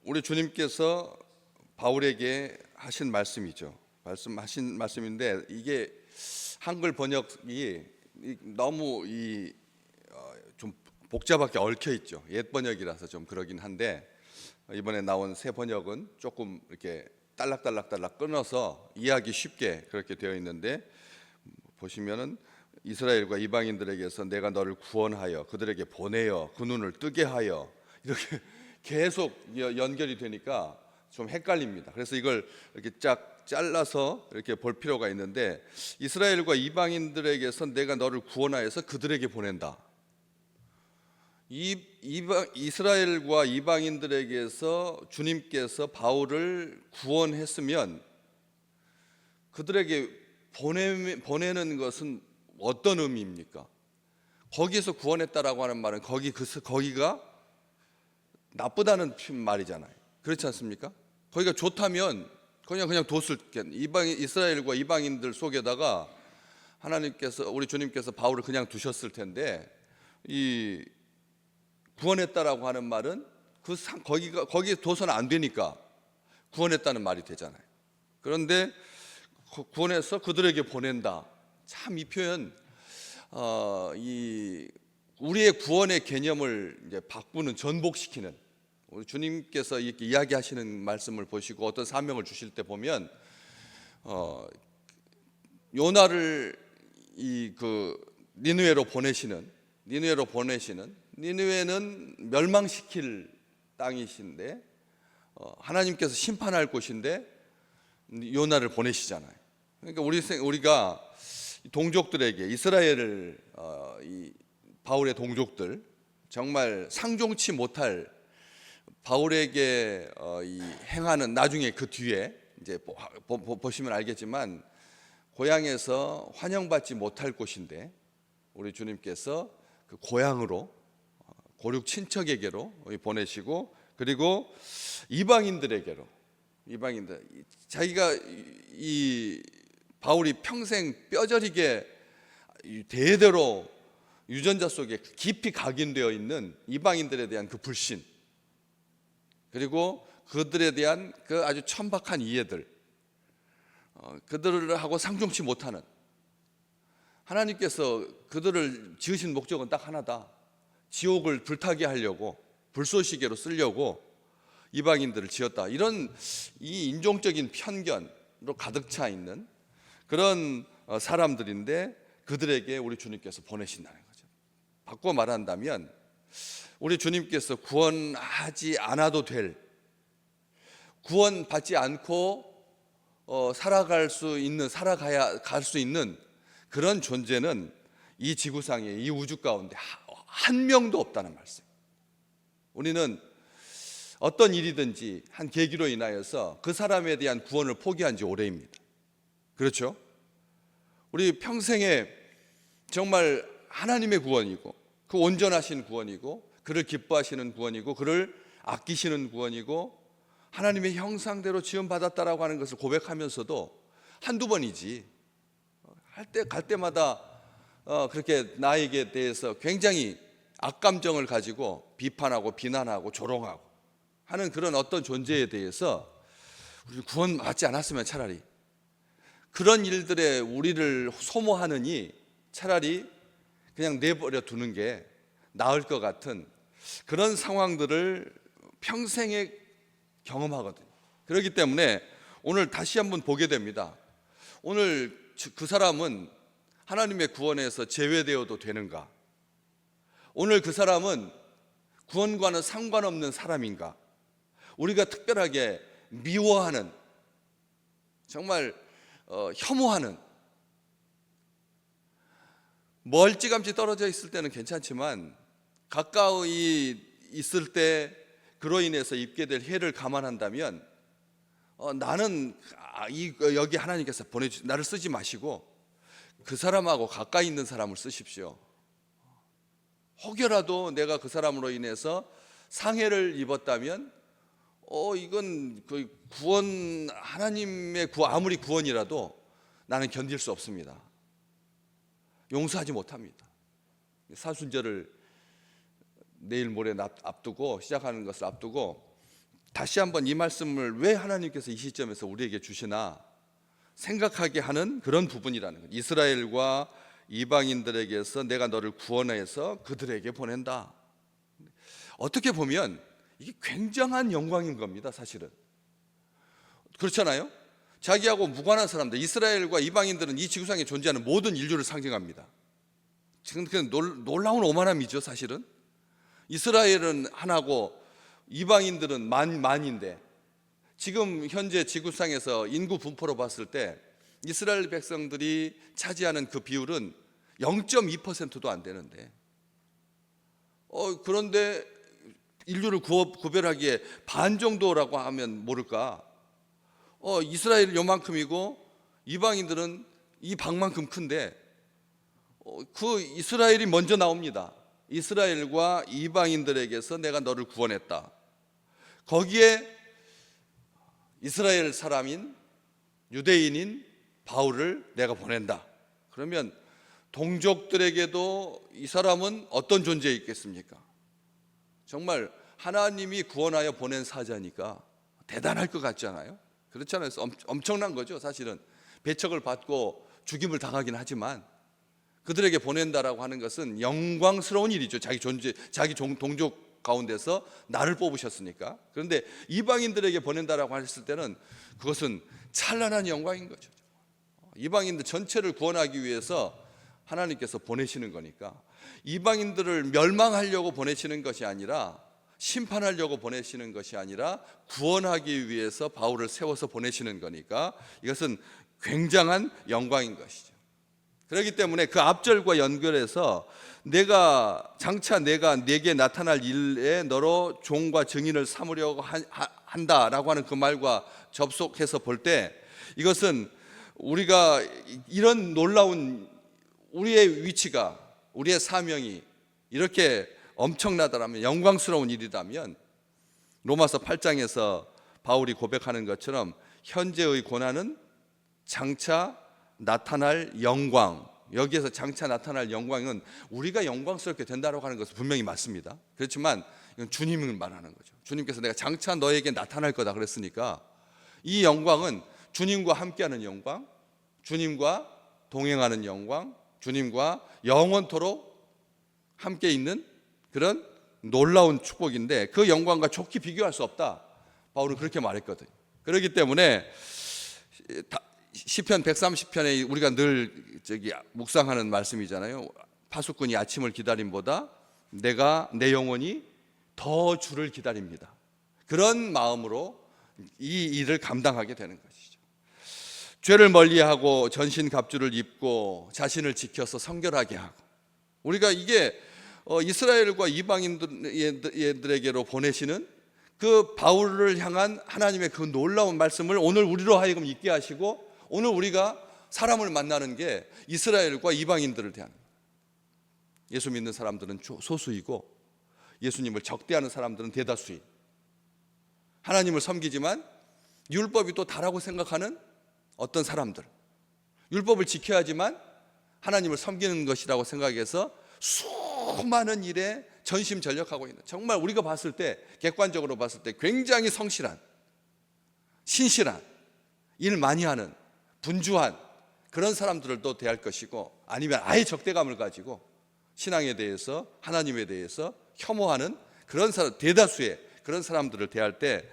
우리 주님께서 바울에게 하신 말씀이죠. 말씀하신 말씀인데 이게 한글 번역이 너무 좀 복잡하게 얽혀 있죠. 옛 번역이라서 좀 그러긴 한데 이번에 나온 새 번역은 조금 이렇게 딸락딸락 끊어서 이해하기 쉽게 그렇게 되어 있는데, 보시면은 이스라엘과 이방인들에게서 내가 너를 구원하여 그들에게 보내어 그 눈을 뜨게 하여, 이렇게 계속 연결이 되니까 좀 헷갈립니다. 그래서 이걸 이렇게 쫙 잘라서 이렇게 볼 필요가 있는데, 이스라엘과 이방인들에게서 내가 너를 구원하여서 그들에게 보낸다. 이스라엘과 이방인들에게서 주님께서 바울을 구원했으면 그들에게 보내는 것은 어떤 의미입니까? 거기에서 구원했다라고 하는 말은 거기가 나쁘다는 말이잖아요. 그렇지 않습니까? 거기가 좋다면 그냥 뒀을 이스라엘과 이방인들 속에다가 하나님께서, 우리 주님께서 바울을 그냥 두셨을 텐데, 이 구원했다라고 하는 말은 거기에 둬서는 안 되니까 구원했다는 말이 되잖아요. 그런데 구원해서 그들에게 보낸다. 참 이 표현, 우리의 구원의 개념을 이제 바꾸는, 전복시키는, 우리 주님께서 이렇게 이야기하시는 말씀을 보시고 어떤 사명을 주실 때 보면, 요나를 니느웨로 보내시는, 니느웨는 멸망시킬 땅이신데 하나님께서 심판할 곳인데 요나를 보내시잖아요. 그러니까 우리가 동족들에게, 이스라엘을 바울의 동족들, 정말 상종치 못할 바울에게 행하는, 나중에 그 뒤에 이제 보시면 알겠지만 고향에서 환영받지 못할 곳인데 우리 주님께서 그 고향으로, 고륙 친척에게로 보내시고, 그리고 이방인들, 자기가 바울이 평생 뼈저리게 대대로 유전자 속에 깊이 각인되어 있는 이방인들에 대한 그 불신, 그리고 그들에 대한 그 아주 천박한 이해들, 그들하고 상종치 못하는, 하나님께서 그들을 지으신 목적은 딱 하나다. 지옥을 불타게 하려고, 불쏘시개로 쓰려고 이방인들을 지었다. 이런 이 인종적인 편견으로 가득 차 있는 그런 사람들인데 그들에게 우리 주님께서 보내신다는 거죠. 바꿔 말한다면 우리 주님께서 구원하지 않아도 될, 구원받지 않고 살아갈 수 있는 그런 존재는 이 지구상에, 이 우주 가운데 한 명도 없다는 말씀. 우리는 어떤 일이든지 한 계기로 인하여서 그 사람에 대한 구원을 포기한 지 오래입니다. 그렇죠? 우리 평생에 정말 하나님의 구원이고, 그 온전하신 구원이고, 그를 기뻐하시는 구원이고, 그를 아끼시는 구원이고, 하나님의 형상대로 지음받았다라고 하는 것을 고백하면서도 한두 번이지, 갈 때마다 그렇게 나에게 대해서 굉장히 악감정을 가지고 비판하고 비난하고 조롱하고 하는 그런 어떤 존재에 대해서 우리 구원받지 않았으면 차라리, 그런 일들에 우리를 소모하느니 차라리 그냥 내버려 두는 게 나을 것 같은 그런 상황들을 평생에 경험하거든요. 그렇기 때문에 오늘 다시 한번 보게 됩니다. 오늘 그 사람은 하나님의 구원에서 제외되어도 되는가? 오늘 그 사람은 구원과는 상관없는 사람인가? 우리가 특별하게 미워하는, 정말 혐오하는, 멀찌감치 떨어져 있을 때는 괜찮지만 가까이 있을 때 그로 인해서 입게 될 해를 감안한다면 나는 여기 하나님께서 나를 쓰지 마시고 그 사람하고 가까이 있는 사람을 쓰십시오. 혹여라도 내가 그 사람으로 인해서 상해를 입었다면 이건 그 구원, 하나님의 아무리 구원이라도 나는 견딜 수 없습니다. 용서하지 못합니다. 사순절을 내일 모레 앞두고, 시작하는 것을 앞두고 다시 한번 이 말씀을 왜 하나님께서 이 시점에서 우리에게 주시나 생각하게 하는 그런 부분이라는 거예요. 이스라엘과 이방인들에게서 내가 너를 구원해서 그들에게 보낸다. 어떻게 보면 이게 굉장한 영광인 겁니다, 사실은. 그렇잖아요? 자기하고 무관한 사람들, 이스라엘과 이방인들은 이 지구상에 존재하는 모든 인류를 상징합니다. 지금 그 놀라운 오만함이죠, 사실은. 이스라엘은 하나고 이방인들은 만인데, 지금 현재 지구상에서 인구 분포로 봤을 때 이스라엘 백성들이 차지하는 그 비율은 0.2%도 안 되는데, 그런데 인류를 구별하기에 반 정도라고 하면 모를까? 이스라엘은 요만큼이고 이방인들은 이 방만큼 큰데, 그 이스라엘이 먼저 나옵니다. 이스라엘과 이방인들에게서 내가 너를 구원했다. 거기에 이스라엘 사람인 유대인인 바울을 내가 보낸다. 그러면 동족들에게도 이 사람은 어떤 존재에 있겠습니까? 정말 하나님이 구원하여 보낸 사자니까 대단할 것 같지 않아요? 그렇지 않아요? 엄청난 거죠, 사실은. 배척을 받고 죽임을 당하긴 하지만 그들에게 보낸다라고 하는 것은 영광스러운 일이죠. 자기 동족 가운데서 나를 뽑으셨으니까. 그런데 이방인들에게 보낸다라고 했을 때는 그것은 찬란한 영광인 거죠. 이방인들 전체를 구원하기 위해서 하나님께서 보내시는 거니까, 이방인들을 멸망하려고 보내시는 것이 아니라, 심판하려고 보내시는 것이 아니라 구원하기 위해서 바울을 세워서 보내시는 거니까 이것은 굉장한 영광인 것이죠. 그렇기 때문에 그 앞절과 연결해서 장차 내가 네게 나타날 일에 너로 종과 증인을 삼으려고 한다라고 하는 그 말과 접속해서 볼 때, 이것은 우리가 이런 놀라운 우리의 위치가, 우리의 사명이 이렇게 엄청나다라면, 영광스러운 일이라면, 로마서 8장에서 바울이 고백하는 것처럼 현재의 고난은 장차 나타날 영광, 여기에서 장차 나타날 영광은 우리가 영광스럽게 된다고 하는 것은 분명히 맞습니다. 그렇지만 이건 주님을 말하는 거죠. 주님께서 내가 장차 너에게 나타날 거다 그랬으니까, 이 영광은 주님과 함께하는 영광, 주님과 동행하는 영광, 주님과 영원토록 함께 있는 그런 놀라운 축복인데, 그 영광과 좋게 비교할 수 없다, 바울은 그렇게 말했거든요. 그렇기 때문에 시편 130편에 우리가 늘 묵상하는 말씀이잖아요. 파수꾼이 아침을 기다림보다 내 영혼이 더 주를 기다립니다. 그런 마음으로 이 일을 감당하게 되는 것이죠. 죄를 멀리하고 전신갑주를 입고 자신을 지켜서 성결하게 하고, 우리가 이게 이스라엘과 이방인들에게로 보내시는 그 바울을 향한 하나님의 그 놀라운 말씀을 오늘 우리로 하여금 있게 하시고, 오늘 우리가 사람을 만나는 게 이스라엘과 이방인들을 대하는 거예요. 예수 믿는 사람들은 소수이고 예수님을 적대하는 사람들은 대다수이, 하나님을 섬기지만 율법이 또 다라고 생각하는 어떤 사람들, 율법을 지켜야지만 하나님을 섬기는 것이라고 생각해서 수많은 일에 전심전력하고 있는, 정말 우리가 봤을 때, 객관적으로 봤을 때 굉장히 성실한, 신실한, 일 많이 하는, 분주한 그런 사람들을 또 대할 것이고, 아니면 아예 적대감을 가지고 신앙에 대해서, 하나님에 대해서 혐오하는 그런 사람, 대다수의 그런 사람들을 대할 때,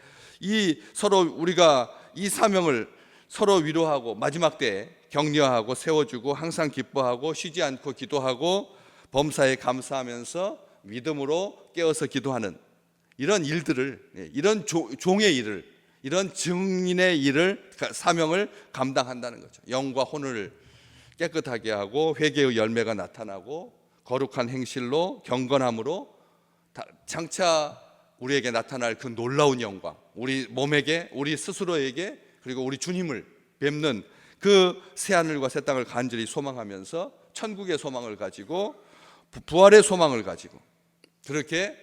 서로 우리가 이 사명을 서로 위로하고 마지막 때에 격려하고 세워주고 항상 기뻐하고 쉬지 않고 기도하고 범사에 감사하면서 믿음으로 깨어서 기도하는 이런 일들을, 이런 종의 일을, 이런 증인의 일을, 사명을 감당한다는 거죠. 영과 혼을 깨끗하게 하고 회개의 열매가 나타나고 거룩한 행실로 경건함으로 장차 우리에게 나타날 그 놀라운 영광, 우리 몸에게, 우리 스스로에게, 그리고 우리 주님을 뵙는 그 새하늘과 새 땅을 간절히 소망하면서 천국의 소망을 가지고, 부활의 소망을 가지고 그렇게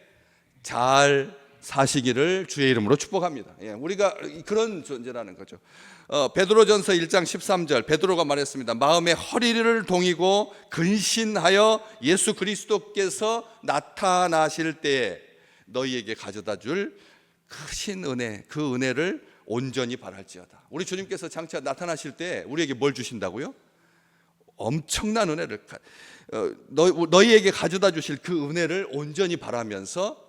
잘 사시기를 주의 이름으로 축복합니다. 우리가 그런 존재라는 거죠. 베드로전서 1장 13절, 베드로가 말했습니다. 마음의 허리를 동이고 근신하여 예수 그리스도께서 나타나실 때에 너희에게 가져다 줄 크신 은혜, 그 은혜를 온전히 바랄지어다. 우리 주님께서 장차 나타나실 때 우리에게 뭘 주신다고요? 엄청난 은혜를, 너희에게 가져다 주실 그 은혜를 온전히 바라면서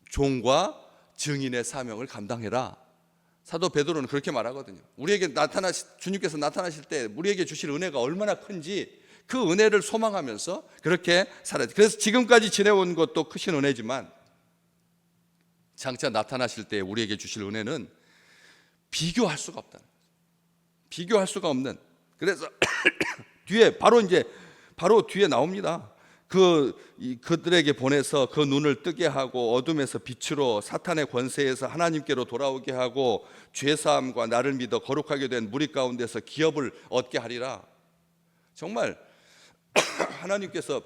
종과 증인의 사명을 감당해라. 사도 베드로는 그렇게 말하거든요. 우리에게 주님께서 나타나실 때 우리에게 주실 은혜가 얼마나 큰지 그 은혜를 소망하면서 그렇게 살아야 돼. 그래서 지금까지 지내온 것도 크신 은혜지만 장차 나타나실 때 우리에게 주실 은혜는 비교할 수가 없다. 비교할 수가 없는. 그래서 뒤에 바로 뒤에 나옵니다. 그들에게 보내서 그 눈을 뜨게 하고 어둠에서 빛으로 사탄의 권세에서 하나님께로 돌아오게 하고 죄사함과 나를 믿어 거룩하게 된 무리 가운데서 기업을 얻게 하리라. 정말 하나님께서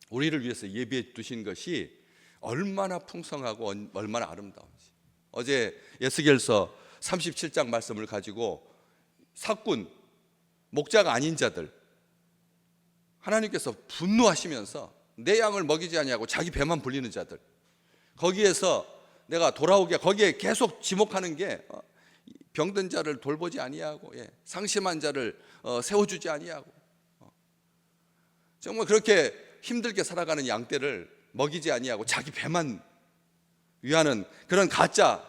우리를 위해서 예비해 두신 것이 얼마나 풍성하고 얼마나 아름다운지. 어제 에스겔서 37장 말씀을 가지고 사꾼, 목자가 아닌 자들, 하나님께서 분노하시면서 내 양을 먹이지 아니하고 자기 배만 불리는 자들, 거기에서 내가 돌아오게, 거기에 계속 지목하는 게 병든 자를 돌보지 아니하고 상심한 자를 세워주지 아니하고 정말 그렇게 힘들게 살아가는 양떼를 먹이지 아니하고 자기 배만 위하는 그런 가짜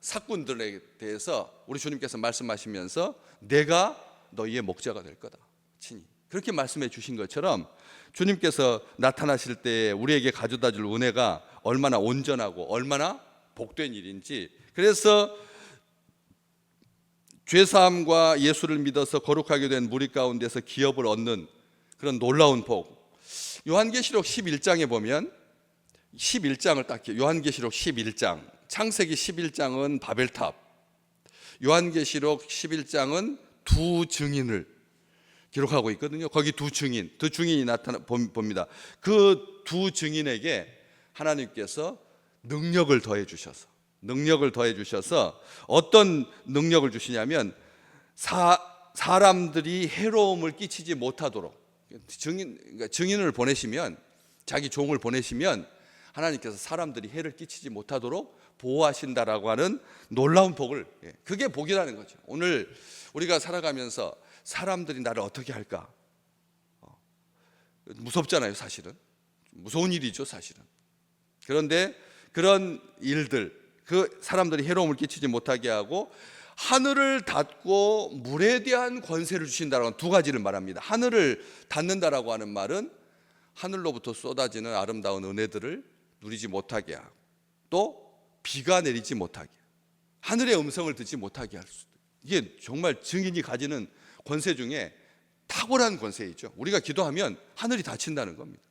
사꾼들에 대해서 우리 주님께서 말씀하시면서 내가 너희의 목자가 될 거다 친히 그렇게 말씀해 주신 것처럼 주님께서 나타나실 때 우리에게 가져다 줄 은혜가 얼마나 온전하고 얼마나 복된 일인지, 그래서 죄사함과 예수를 믿어서 거룩하게 된 무리 가운데서 기업을 얻는 그런 놀라운 복. 요한계시록 11장에 보면 11장을 딱 요한계시록 11장, 창세기 11장은 바벨탑, 요한계시록 11장은 두 증인을 기록하고 있거든요. 거기 두 증인이 나타나 봅니다. 그 두 증인에게 하나님께서 능력을 더해 주셔서 어떤 능력을 주시냐면 사람들이 해로움을 끼치지 못하도록 증인을 보내시면, 자기 종을 보내시면 하나님께서 사람들이 해를 끼치지 못하도록 보호하신다라고 하는 놀라운 복을, 그게 복이라는 거죠. 오늘 우리가 살아가면서 사람들이 나를 어떻게 할까? 무섭잖아요, 사실은. 무서운 일이죠, 사실은. 그런데 그런 일들, 그 사람들이 해로움을 끼치지 못하게 하고 하늘을 닫고 물에 대한 권세를 주신다라는 두 가지를 말합니다. 하늘을 닫는다라고 하는 말은 하늘로부터 쏟아지는 아름다운 은혜들을 누리지 못하게 하고, 또 비가 내리지 못하게, 하늘의 음성을 듣지 못하게 할 수도. 이게 정말 증인이 가지는 권세 중에 탁월한 권세이죠. 우리가 기도하면 하늘이 닫힌다는 겁니다.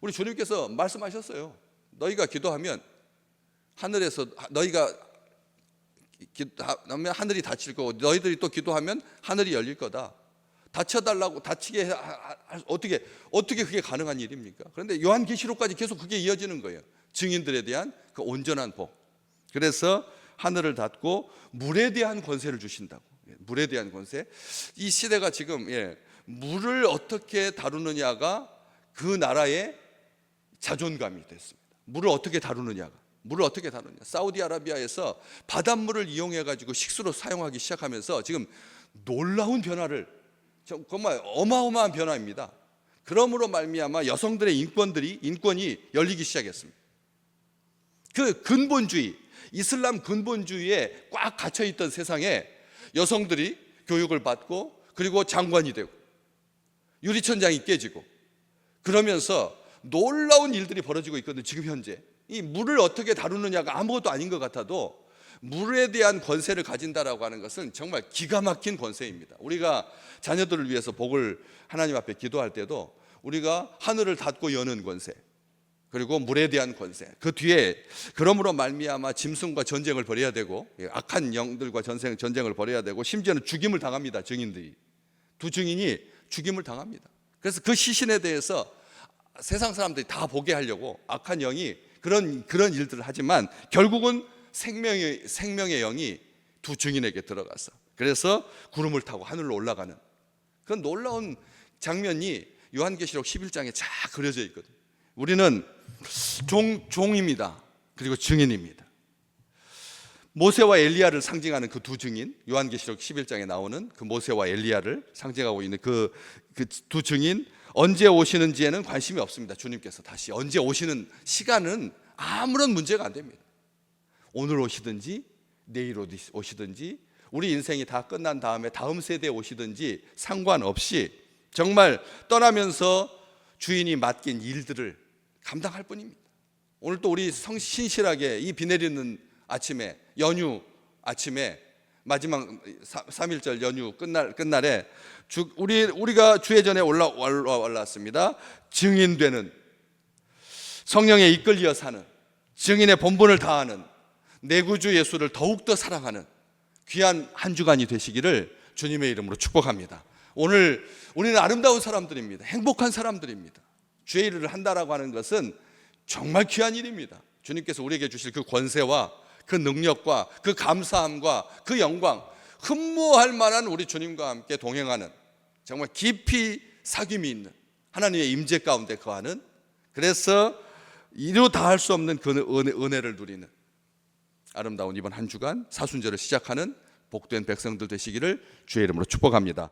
우리 주님께서 말씀하셨어요. 너희가 기도하면 하늘에서 너희가 기도하면 하늘이 닫힐 거고, 너희들이 또 기도하면 하늘이 열릴 거다. 닫혀달라고, 닫히게 어떻게 그게 가능한 일입니까? 그런데 요한계시록까지 계속 그게 이어지는 거예요. 증인들에 대한 그 온전한 복. 그래서 하늘을 닫고 물에 대한 권세를 주신다고. 물에 대한 권세. 이 시대가 지금 물을 어떻게 다루느냐가 그 나라의 자존감이 됐습니다. 물을 어떻게 다루느냐. 사우디아라비아에서 바닷물을 이용해 가지고 식수로 사용하기 시작하면서 지금 놀라운 변화를, 정말 어마어마한 변화입니다. 그러므로 말미암아 여성들의 인권이 열리기 시작했습니다. 그 근본주의, 이슬람 근본주의에 꽉 갇혀 있던 세상에 여성들이 교육을 받고, 그리고 장관이 되고 유리천장이 깨지고, 그러면서 놀라운 일들이 벌어지고 있거든요. 지금 현재 이 물을 어떻게 다루느냐가 아무것도 아닌 것 같아도 물에 대한 권세를 가진다라고 하는 것은 정말 기가 막힌 권세입니다. 우리가 자녀들을 위해서 복을 하나님 앞에 기도할 때도 우리가 하늘을 닫고 여는 권세, 그리고 물에 대한 권세, 그 뒤에 그러므로 말미암아 짐승과 전쟁을 벌여야 되고, 악한 영들과 전쟁을 벌여야 되고, 심지어는 죽임을 당합니다. 증인들이, 두 증인이 죽임을 당합니다. 그래서 그 시신에 대해서 세상 사람들이 다 보게 하려고 악한 영이 그런 일들을 하지만 결국은 생명의 영이 두 증인에게 들어가서, 그래서 구름을 타고 하늘로 올라가는 그런 놀라운 장면이 요한계시록 11장에 쫙 그려져 있거든요. 우리는 종입니다. 그리고 증인입니다. 모세와 엘리야를 상징하는 그 두 증인, 요한계시록 11장에 나오는 그 모세와 엘리야를 상징하고 있는 그 두 증인, 언제 오시는지에는 관심이 없습니다. 주님께서 다시 언제 오시는 시간은 아무런 문제가 안 됩니다. 오늘 오시든지 내일 오시든지 우리 인생이 다 끝난 다음에 다음 세대에 오시든지 상관없이 정말 떠나면서 주인이 맡긴 일들을 감당할 뿐입니다. 오늘 또 우리 신실하게 이 비 내리는 아침에, 연휴 아침에, 마지막 3.1절 연휴 끝날에 우리가 주의 전에 올라왔습니다. 증인되는, 성령에 이끌려 사는, 증인의 본분을 다하는, 내 구주 예수를 더욱더 사랑하는 귀한 한 주간이 되시기를 주님의 이름으로 축복합니다. 오늘 우리는 아름다운 사람들입니다. 행복한 사람들입니다. 주의 일을 한다라고 하는 것은 정말 귀한 일입니다. 주님께서 우리에게 주실 그 권세와 그 능력과 그 감사함과 그 영광, 흠모할 만한 우리 주님과 함께 동행하는, 정말 깊이 사귐이 있는 하나님의 임재 가운데 거하는, 그래서 이루 다할 수 없는 그 은혜를 누리는 아름다운 이번 한 주간 사순절을 시작하는 복된 백성들 되시기를 주의 이름으로 축복합니다.